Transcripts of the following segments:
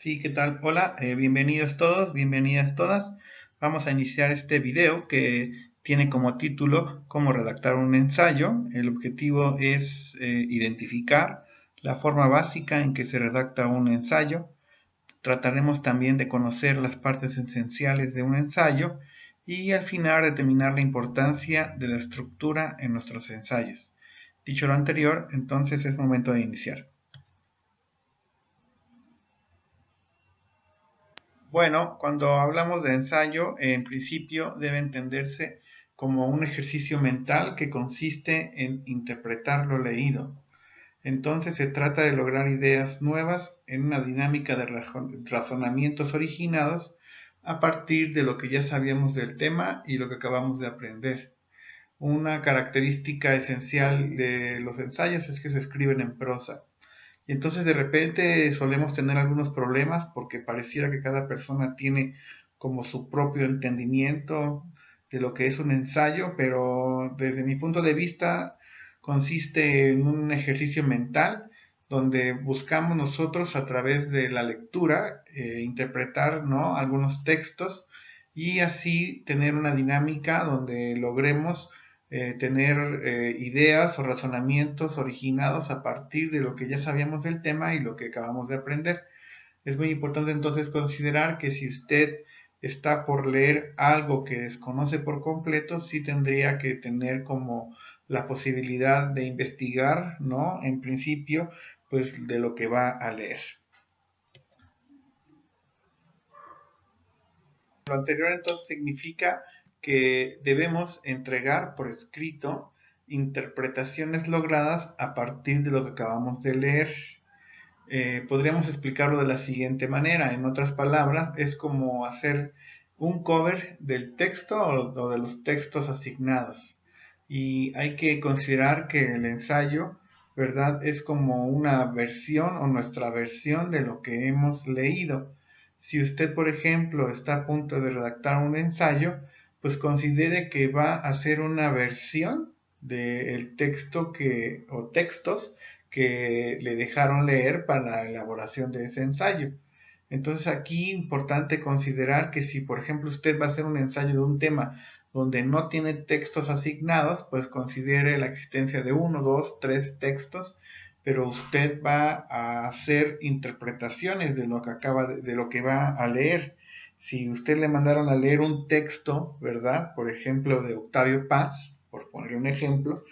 Sí, ¿qué tal? Hola, bienvenidos todos, bienvenidas todas. Vamos a iniciar este video que tiene como título Cómo redactar un ensayo. El objetivo es identificar la forma básica en que se redacta un ensayo. Trataremos también de conocer las partes esenciales de un ensayo y al final determinar la importancia de la estructura en nuestros ensayos. Dicho lo anterior, entonces es momento de iniciar. Bueno, cuando hablamos de ensayo, en principio debe entenderse como un ejercicio mental que consiste en interpretar lo leído. Entonces se trata de lograr ideas nuevas en una dinámica de razonamientos originados a partir de lo que ya sabíamos del tema y lo que acabamos de aprender. Una característica esencial de los ensayos es que se escriben en prosa. Y entonces de repente solemos tener algunos problemas porque pareciera que cada persona tiene como su propio entendimiento de lo que es un ensayo, pero desde mi punto de vista consiste en un ejercicio mental donde buscamos nosotros a través de la lectura interpretar, ¿no?, algunos textos y así tener una dinámica donde logremos tener ideas o razonamientos originados a partir de lo que ya sabíamos del tema y lo que acabamos de aprender. Es muy importante entonces considerar que si usted está por leer algo que desconoce por completo, sí tendría que tener como la posibilidad de investigar, ¿no?, en principio, pues de lo que va a leer. Lo anterior entonces significa que debemos entregar por escrito interpretaciones logradas a partir de lo que acabamos de leer. Podríamos explicarlo de la siguiente manera. En otras palabras, es como hacer un cover del texto o de los textos asignados. Y hay que considerar que el ensayo, ¿verdad?, es como una versión o nuestra versión de lo que hemos leído. Si usted, por ejemplo, está a punto de redactar un ensayo, pues considere que va a hacer una versión del texto o textos que le dejaron leer para la elaboración de ese ensayo. Entonces aquí es importante considerar que si por ejemplo usted va a hacer un ensayo de un tema donde no tiene textos asignados, pues considere la existencia de uno, dos, tres textos, pero usted va a hacer interpretaciones de lo que de lo que va a leer. Si usted le mandaron a leer un texto, ¿verdad? Por ejemplo, de Octavio Paz, por poner un ejemplo,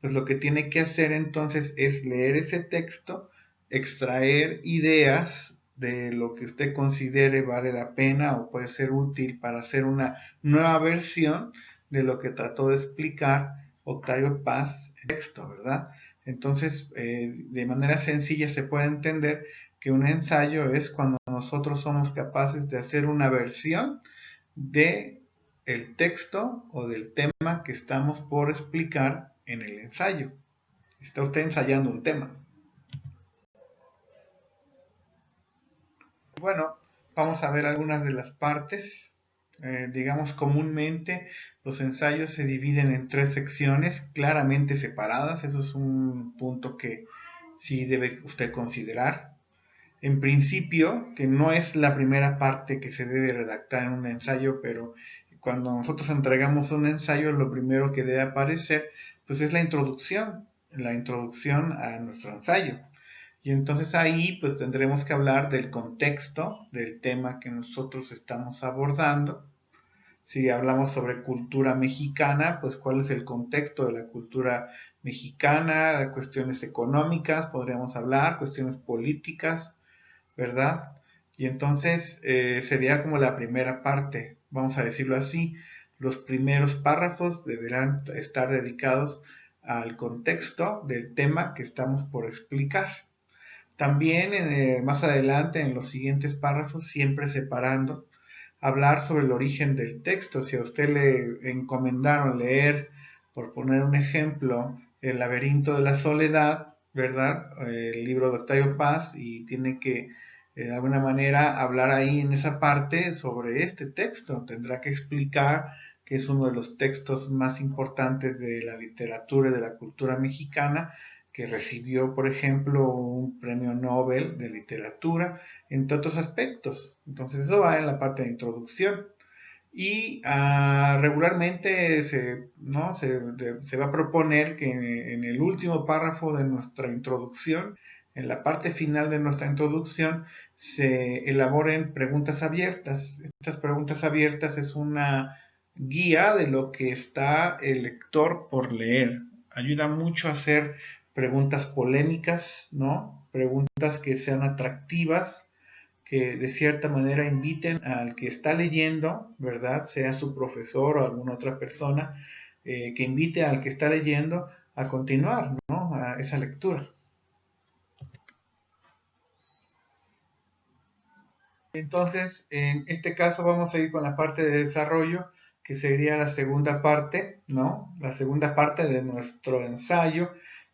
pues lo que tiene que hacer entonces es leer ese texto, extraer ideas de lo que usted considere vale la pena o puede ser útil para hacer una nueva versión de lo que trató de explicar Octavio Paz en el texto, ¿verdad? Entonces, de manera sencilla se puede entender que un ensayo es cuando nosotros somos capaces de hacer una versión de el texto o del tema que estamos por explicar en el ensayo. Está usted ensayando un tema. Bueno, vamos a ver algunas de las partes. Digamos, comúnmente los ensayos se dividen en tres secciones claramente separadas. Eso es un punto que sí debe usted considerar. En principio, que no es la primera parte que se debe redactar en un ensayo, pero cuando nosotros entregamos un ensayo, lo primero que debe aparecer, pues es la introducción a nuestro ensayo. Y entonces ahí pues tendremos que hablar del contexto del tema que nosotros estamos abordando. Si hablamos sobre cultura mexicana, pues cuál es el contexto de la cultura mexicana, cuestiones económicas, podríamos hablar, cuestiones políticas, ¿verdad? Y entonces sería como la primera parte, vamos a decirlo así. Los primeros párrafos deberán estar dedicados al contexto del tema que estamos por explicar. También más adelante en los siguientes párrafos, siempre separando, hablar sobre el origen del texto. Si a usted le encomendaron leer, por poner un ejemplo, El laberinto de la soledad, ¿verdad? El libro de Octavio Paz, y tiene que de alguna manera hablar ahí en esa parte sobre este texto. Tendrá que explicar que es uno de los textos más importantes de la literatura y de la cultura mexicana, que recibió, por ejemplo, un premio Nobel de literatura, entre otros aspectos. Entonces eso va en la parte de introducción. Y regularmente ¿no? se va a proponer que en el último párrafo de nuestra introducción, en la parte final de nuestra introducción, se elaboren preguntas abiertas. Estas preguntas abiertas es una guía de lo que está el lector por leer. Ayuda mucho a hacer preguntas polémicas, ¿no? Preguntas que sean atractivas, que de cierta manera inviten al que está leyendo, ¿verdad? Sea su profesor o alguna otra persona, que invite al que está leyendo a continuar, ¿no? A esa lectura. Entonces, en este caso vamos a ir con la parte de desarrollo, que sería la segunda parte, ¿no? La segunda parte de nuestro ensayo,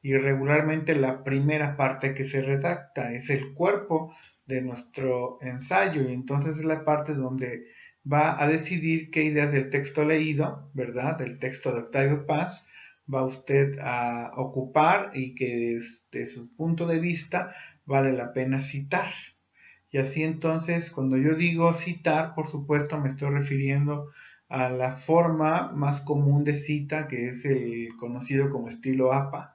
y regularmente la primera parte que se redacta es el cuerpo de nuestro ensayo, y entonces es la parte donde va a decidir qué ideas del texto leído, ¿verdad? Del texto de Octavio Paz, va usted a ocupar y que desde su punto de vista vale la pena citar. Y así entonces, cuando yo digo citar, por supuesto me estoy refiriendo a la forma más común de cita, que es el conocido como estilo APA.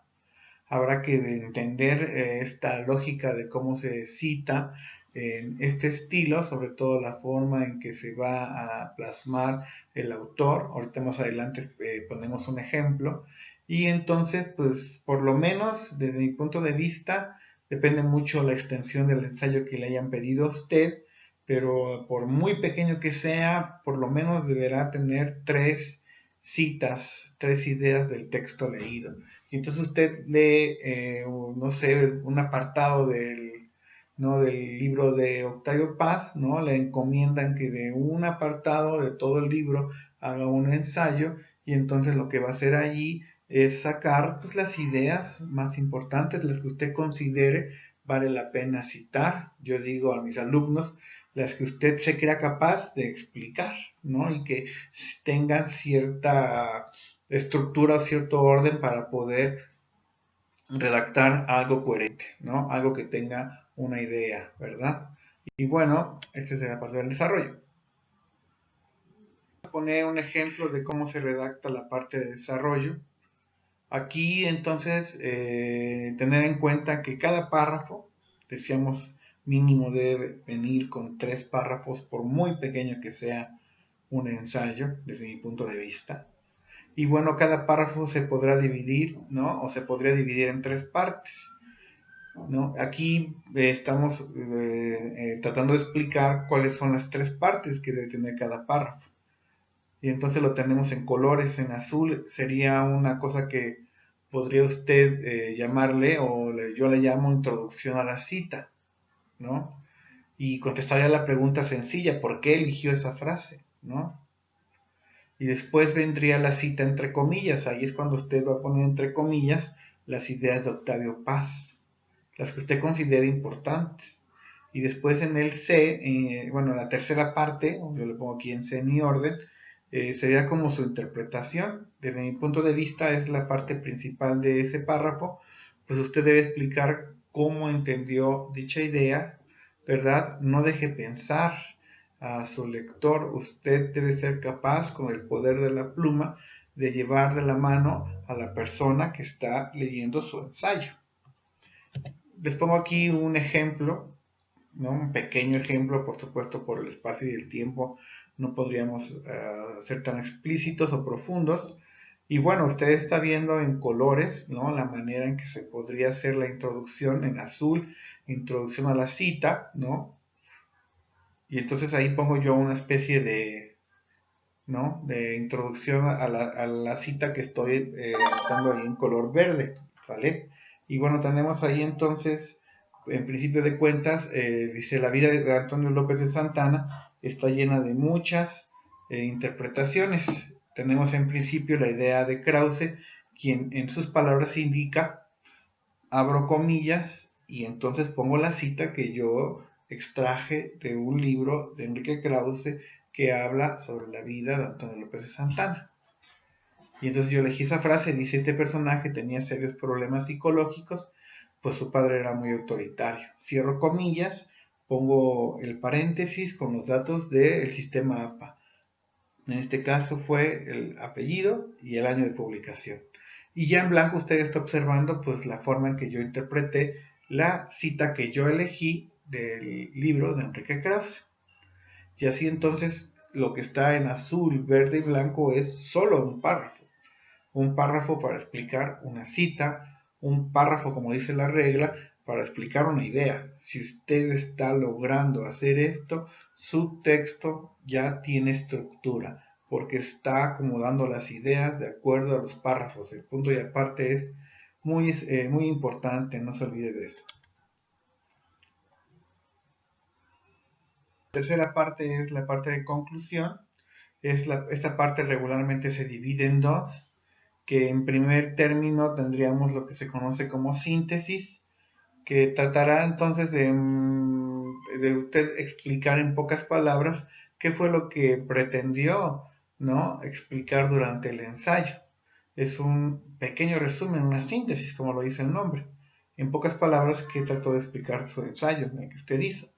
Habrá que entender esta lógica de cómo se cita en este estilo, sobre todo la forma en que se va a plasmar el autor. Ahorita más adelante ponemos un ejemplo. Y entonces, pues por lo menos desde mi punto de vista, depende mucho la extensión del ensayo que le hayan pedido a usted, pero por muy pequeño que sea, por lo menos deberá tener tres citas, tres ideas del texto leído. Si entonces usted lee, no sé, un apartado ¿no? del libro de Octavio Paz, ¿no? Le encomiendan que de un apartado de todo el libro haga un ensayo, y entonces lo que va a hacer allí es sacar pues, las ideas más importantes, las que usted considere vale la pena citar. Yo digo a mis alumnos, las que usted se crea capaz de explicar, ¿no? Y que tengan cierta estructura o cierto orden para poder redactar algo coherente, ¿no? Algo que tenga una idea, ¿verdad? Y bueno, esta es la parte del desarrollo. Voy a poner un ejemplo de cómo se redacta la parte de desarrollo. Aquí entonces tener en cuenta que cada párrafo, decíamos, mínimo debe venir con 3 párrafos, por muy pequeño que sea un ensayo, desde mi punto de vista. Y bueno, cada párrafo se podrá dividir, ¿no? O se podría dividir en 3 partes, ¿no? Aquí estamos tratando de explicar cuáles son las 3 partes que debe tener cada párrafo. Y entonces lo tenemos en colores, en azul, sería una cosa que podría usted llamarle, o yo le llamo introducción a la cita, ¿no? Y contestaría la pregunta sencilla, ¿por qué eligió esa frase? ¿No? Y después vendría la cita entre comillas, ahí es cuando usted va a poner entre comillas las ideas de Octavio Paz, las que usted considere importantes. Y después en el C, bueno, la tercera parte, yo le pongo aquí en C mi orden, sería como su interpretación. Desde mi punto de vista es la parte principal de ese párrafo, pues usted debe explicar cómo entendió dicha idea, ¿verdad? No deje pensar a su lector, usted debe ser capaz con el poder de la pluma de llevar de la mano a la persona que está leyendo su ensayo. Les pongo aquí un ejemplo, ¿no? Un pequeño ejemplo, por supuesto, por el espacio y el tiempo no podríamos ser tan explícitos o profundos. Y bueno, usted está viendo en colores, ¿no? La manera en que se podría hacer la introducción en azul, introducción a la cita, ¿no? Y entonces ahí pongo yo una especie de, ¿no? De introducción a la cita que estoy anotando ahí en color verde, ¿vale? Y bueno, tenemos ahí entonces, en principio de cuentas, dice, la vida de Antonio López de Santana está llena de muchas interpretaciones. Tenemos en principio la idea de Krause, quien en sus palabras indica, abro comillas, y entonces pongo la cita que yo extraje de un libro de Enrique Krause que habla sobre la vida de Antonio López de Santana. Y entonces yo elegí esa frase, dice: este personaje tenía serios problemas psicológicos, pues su padre era muy autoritario. Cierro comillas, pongo el paréntesis con los datos del sistema APA. En este caso fue el apellido y el año de publicación. Y ya en blanco usted está observando pues la forma en que yo interpreté la cita que yo elegí del libro de Enrique Krause. Y así entonces lo que está en azul, verde y blanco es solo un párrafo. Un párrafo para explicar una cita, un párrafo, como dice la regla, para explicar una idea. Si usted está logrando hacer esto, su texto ya tiene estructura, porque está acomodando las ideas de acuerdo a los párrafos. El punto y aparte es muy importante, no se olvide de eso. La tercera parte es la parte de conclusión. Esta parte regularmente se divide en dos, que en primer término tendríamos lo que se conoce como síntesis, que tratará entonces de usted explicar en pocas palabras qué fue lo que pretendió, ¿no?, explicar durante el ensayo. Es un pequeño resumen, una síntesis, como lo dice el nombre. En pocas palabras, qué trató de explicar su ensayo, el que usted hizo.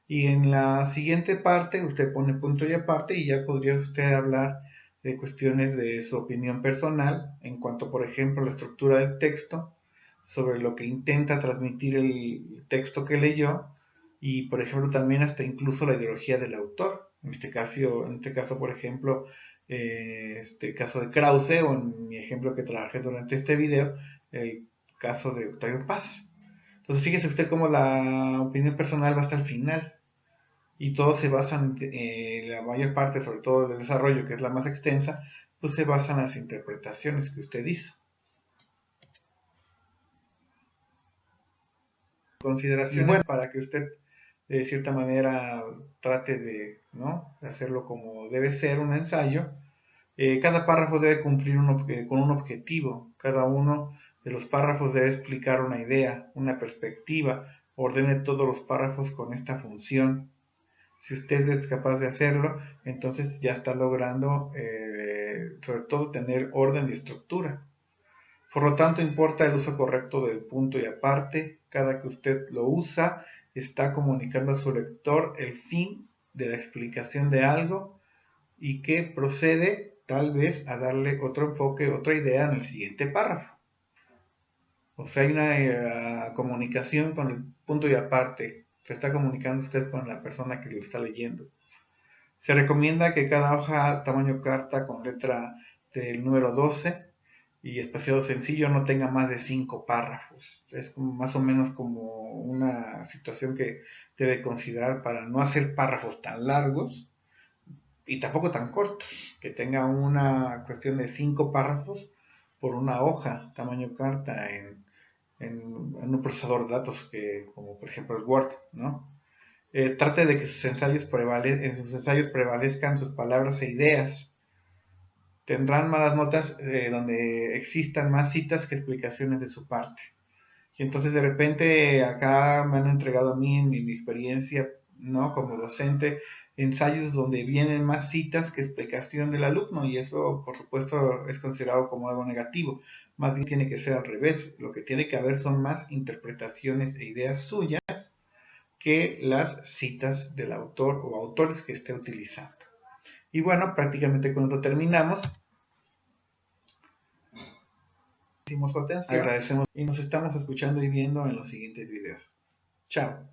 Y en la siguiente parte usted pone punto y aparte y ya podría usted hablar de cuestiones de su opinión personal en cuanto, por ejemplo, a la estructura del texto, sobre lo que intenta transmitir el texto que leyó y, por ejemplo, también hasta incluso la ideología del autor. En este caso, por ejemplo, este caso de Krause, o en mi ejemplo que trabajé durante este video, el caso de Octavio Paz. Entonces, fíjese usted cómo la opinión personal va hasta el final y todos se basan, la mayor parte, sobre todo del desarrollo, que es la más extensa, pues se basa en las interpretaciones que usted hizo. Consideraciones, bueno, para que usted de cierta manera trate de, ¿no?, de hacerlo como debe ser un ensayo. Cada párrafo debe cumplir con un objetivo. Cada uno de los párrafos debe explicar una idea, una perspectiva. Ordene todos los párrafos con esta función. Si usted es capaz de hacerlo, entonces ya está logrando, sobre todo, tener orden y estructura. Por lo tanto, importa el uso correcto del punto y aparte. Cada que usted lo usa, está comunicando a su lector el fin de la explicación de algo y que procede tal vez a darle otro enfoque, otra idea en el siguiente párrafo. O sea, hay una comunicación con el punto y aparte. Se está comunicando usted con la persona que lo está leyendo. Se recomienda que cada hoja tamaño carta con letra del número 12 y espaciado sencillo no tenga más de 5 párrafos. Es más o menos como una situación que debe considerar para no hacer párrafos tan largos y tampoco tan cortos, que tenga una cuestión de 5 párrafos por una hoja tamaño carta en un procesador de datos como por ejemplo el Word, ¿no? Trate de que en sus ensayos prevalezcan sus palabras e ideas. Tendrán malas notas donde existan más citas que explicaciones de su parte. Y entonces de repente acá me han entregado a mí en mi experiencia, ¿no?, como docente, ensayos donde vienen más citas que explicación del alumno, y eso por supuesto es considerado como algo negativo. Más bien tiene que ser al revés. Lo que tiene que haber son más interpretaciones e ideas suyas que las citas del autor o autores que esté utilizando. Y bueno, prácticamente con esto terminamos. Agradecemos y nos estamos escuchando y viendo en los siguientes videos. Chao.